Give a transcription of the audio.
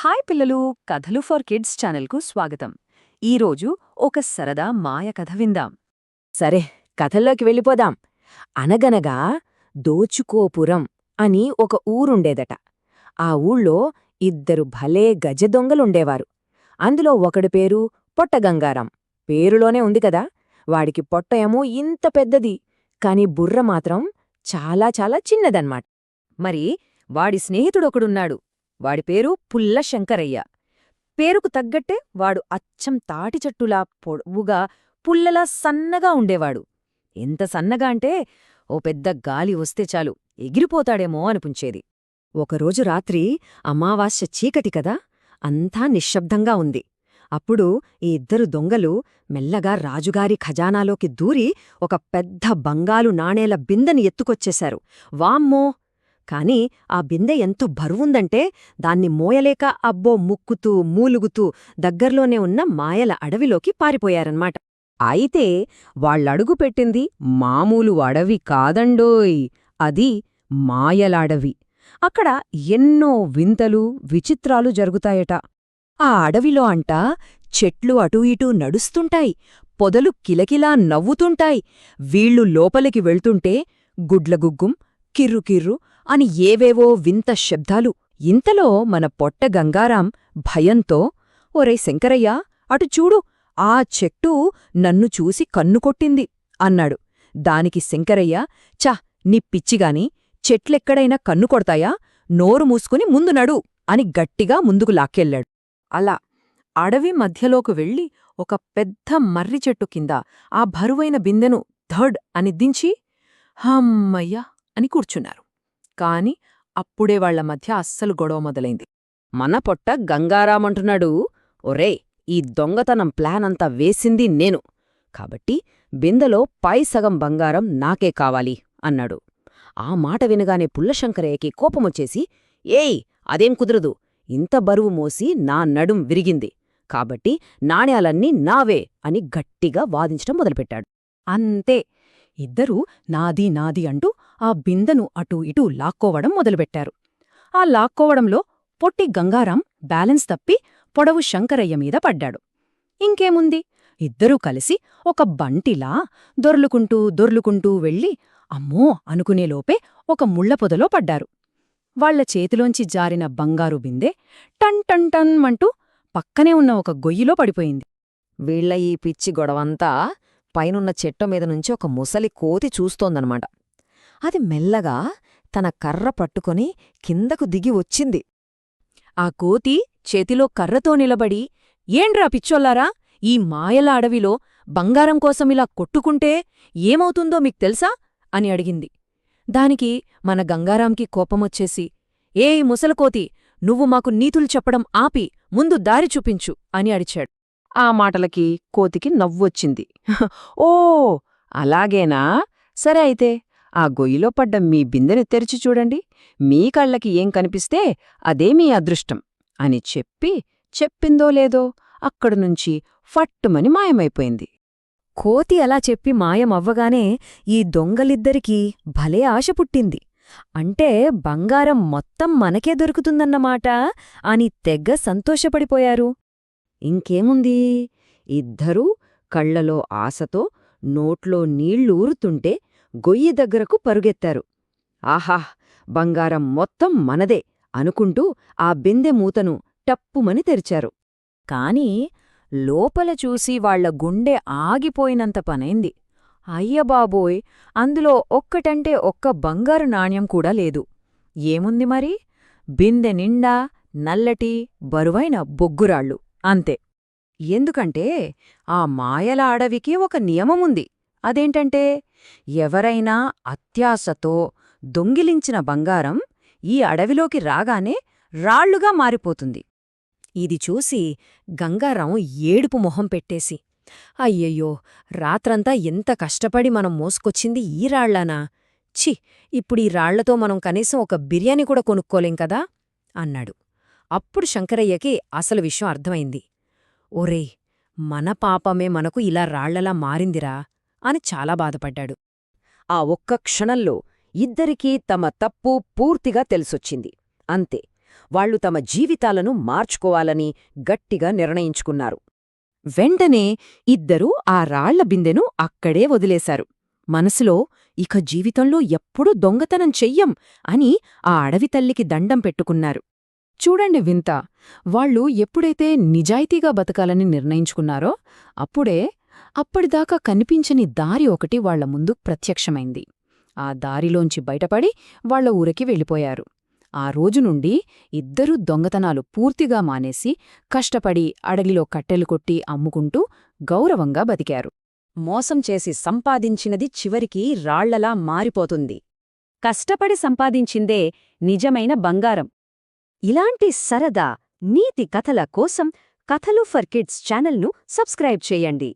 Hi పిల్లలు, కథలు for kids ఛానల్కు స్వాగతం. ఈరోజు ఒక సరదా మాయ కథ విందాం. సరే, కథల్లోకి వెళ్ళిపోదాం. అనగనగా దోచుకోపురం అని ఒక ఊరుండేదట. ఆ ఊళ్ళో ఇద్దరు భలే గజదొంగలుండేవారు. అందులో ఒకడి పేరు పొట్టగంగారాం. పేరులోనే ఉంది కదా, వాడికి పొట్ట ఏమో ఇంత పెద్దది, కాని బుర్ర మాత్రం చాలా చాలా చిన్నదన్మాట. మరి వాడి స్నేహితుడొకడున్నాడు. వాడి పేరు పుల్ల శంకరయ్య. పేరుకు తగ్గట్టే వాడు అచ్చం తాటి చెట్టులా పొడవుగా పుల్లలా సన్నగా ఉండేవాడు. ఎంత సన్నగా అంటే ఓ పెద్ద గాలి వస్తే చాలు ఎగిరిపోతాడేమో అనిపించేది. ఒకరోజు రాత్రి అమావాస్య చీకటి కదా, అంతా నిశ్శబ్దంగా ఉంది. అప్పుడు ఈ ఇద్దరు దొంగలు మెల్లగా రాజుగారి ఖజానాలోకి దూరి ఒక పెద్ద బంగారు నాణేల బిందెని ఎత్తుకొచ్చేశారు. వామ్మో! కాని ఆ బిందె ఎంతో బరువుందంటే దాన్ని మోయలేక అబ్బో ముక్కుతూ మూలుగుతూ దగ్గర్లోనే ఉన్న మాయల అడవిలోకి పారిపోయారన్మాట. అయితే వాళ్ళడుగు పెట్టింది మామూలు అడవి కాదండోయ్, అది మాయలాడవి. అక్కడ ఎన్నో వింతలు విచిత్రాలు జరుగుతాయట. ఆ అడవిలో అంటా చెట్లు అటూ ఇటూ నడుస్తుంటాయి, పొదలు కిలకిలా నవ్వుతుంటాయి. వీళ్ళు లోపలికి వెళ్తుంటే గుడ్లగుగ్గుం, కిర్రుకిర్రు అని ఏవేవో వింత శబ్దాలు. ఇంతలో మన పొట్ట గంగారాం భయంతో, ఒరే శంకరయ్య, అటు చూడు, ఆ చెట్టు నన్ను చూసి కన్నుకొట్టింది అన్నాడు. దానికి శంకరయ్య, చ నీ పిచ్చిగాని, చెట్లెక్కడైనా కన్నుకొడతాయా? నోరు మూసుకుని ముందు నడు అని గట్టిగా ముందుకు లాక్కెళ్ళాడు. అలా అడవి మధ్యలోకి వెళ్ళి ఒక పెద్ద మర్రి చెట్టు కింద ఆ బరువైన బిందెను ధడ్ అని దించి హమ్మయ్య అని కూర్చున్నారు. కాని అప్పుడే వాళ్ల మధ్య అస్సలు గొడవ మొదలైంది. మన పొట్ట గంగారామంటున్నాడు, ఒరే, ఈ దొంగతనం ప్లానంతా వేసింది నేను, కాబట్టి బిందెలో పై సగం బంగారం నాకే కావాలి అన్నాడు. ఆ మాట వినగానే పుల్లశంకరయ్యకి కోపమొచ్చేసి, ఏయ్, అదేం కుదరదు, ఇంత బరువు మోసి నా నడుం విరిగింది, కాబట్టి నాణ్యాలన్నీ నావే అని గట్టిగా వాదించటం మొదలుపెట్టాడు. అంతే, ఇద్దరూ నాది నాది అంటూ ఆ బిందెను అటూ ఇటూ లాక్కోవడం మొదలుపెట్టారు. ఆ లాక్కోవడంలో పొట్టి గంగారాం బ్యాలెన్స్ తప్పి పొడవు శంకరయ్య మీద పడ్డాడు. ఇంకేముంది, ఇద్దరూ కలిసి ఒక బంటిలా దొర్లుకుంటూ దొర్లుకుంటూ వెళ్ళి అమ్మో అనుకునేలోపే ఒక ముళ్లపొదలో పడ్డారు. వాళ్ల చేతిలోంచి జారిన బంగారు బిందె టన్ టన్ టన్ అంటూ పక్కనే ఉన్న ఒక గొయ్యిలో పడిపోయింది. వీళ్ల ఈ పిచ్చి గొడవంతా పైనున్న చెట్టు మీద నుంచి ఒక ముసలి కోతి చూస్తోందనమాట. అది మెల్లగా తన కర్ర పట్టుకొని కిందకు దిగి వచ్చింది. ఆ కోతి చేతిలో కర్రతో నిలబడి, ఏండ్రా పిచ్చోల్లారా, ఈ మాయల అడవిలో బంగారం కోసమిలా కొట్టుకుంటే ఏమవుతుందో మీకు తెలుసా అని అడిగింది. దానికి మన గంగారాంకి కోపమొచ్చేసి, ఏయ్ ముసలకోతి, నువ్వు మాకు నీతులు చెప్పడం ఆపి ముందు దారి చూపించు అని అడిచాడు. ఆ మాటలకి కోతికి నవ్వొచ్చింది. ఓ, అలాగేనా, సరే అయితే ఆ గొయ్యిలో పడ్డ మీ బిందెను తెరిచి చూడండి, మీ కళ్ళకి ఏం కనిపిస్తే అదే మీ అదృష్టం అని చెప్పి చెప్పిందో లేదో అక్కడనుంచి ఫట్టుమని మాయమైపోయింది. కోతి అలా చెప్పి మాయమవ్వగానే ఈ దొంగలిద్దరికీ భలే ఆశ పుట్టింది. అంటే బంగారం మొత్తం మనకే దొరుకుతుందన్నమాట అని తెగ సంతోషపడిపోయారు. ఇంకేముంది, ఇద్దరూ కళ్లలో ఆశతో నోట్లో నీళ్లూరుతుంటే గొయ్యి దగ్గరకు పరుగెత్తారు. ఆహా, బంగారం మొత్తం మనదే అనుకుంటూ ఆ బిందె మూతను టప్పుమని తెరిచారు. కాని లోపల చూసి వాళ్ల గుండె ఆగిపోయినంత పనైంది. అయ్యబాబోయ్, అందులో ఒక్కటంటే ఒక్క బంగారు నాణ్యం కూడా లేదు. ఏముంది మరి, బిందె నిండా నల్లటి బరువైన బొగ్గురాళ్ళు అంతే. ఎందుకంటే ఆ మాయల అడవికి ఒక నియమముంది. అదేంటంటే, ఎవరైనా అత్యాశతో దొంగిలించిన బంగారం ఈ అడవిలోకి రాగానే రాళ్లుగా మారిపోతుంది. ఇది చూసి గంగారాం ఏడుపు మొహం పెట్టేసి, అయ్యయ్యో, రాత్రంతా ఎంత కష్టపడి మనం మోసుకొచ్చింది ఈ రాళ్లానా? ఛీ, ఇప్పుడీ రాళ్లతో మనం కనీసం ఒక బిర్యానీ కూడా కొనుక్కోలేం కదా అన్నాడు. అప్పుడు శంకరయ్యకి అసలు విషయం అర్థమైంది. ఒరేయ్, మన పాపమే మనకు ఇలా రాళ్లలా మారిందిరా అని చాలా బాధపడ్డాడు. ఆ ఒక్క క్షణంలో ఇద్దరికీ తమ తప్పు పూర్తిగా తెలిసొచ్చింది. అంతే, వాళ్లు తమ జీవితాలను మార్చుకోవాలని గట్టిగా నిర్ణయించుకున్నారు. వెంటనే ఇద్దరూ ఆ రాళ్ల బిందెను అక్కడే వదిలేశారు. మనసులో ఇక జీవితంలో ఎప్పుడూ దొంగతనం చెయ్యం అని ఆ అడవి తల్లికి దండం పెట్టుకున్నారు. చూడండి వింత. వాళ్ళు ఎప్పుడైతే నిజాయితీగా బతకాలని నిర్ణయించుకున్నారో అప్పుడే అప్పటిదాకా కనిపించని దారి ఒకటి వాళ్ల ముందు ప్రత్యక్షమైంది. ఆ దారిలోంచి బయటపడి వాళ్ల ఊరికి వెళ్ళిపోయారు. ఆ రోజు నుండి ఇద్దరూ దొంగతనాలు పూర్తిగా మానేసి కష్టపడి అడవిలో కట్టెలు కొట్టి అమ్ముకుంటూ గౌరవంగా బతికారు. మోసం చేసి సంపాదించినది చివరికి రాళ్లలా మారిపోతుంది. కష్టపడి సంపాదించిందే నిజమైన బంగారం. ఇలాంటి సరదా నీతి కథల కోసం కథలు ఫర్ కిడ్స్ ఛానల్ను సబ్స్క్రైబ్ చేయండి.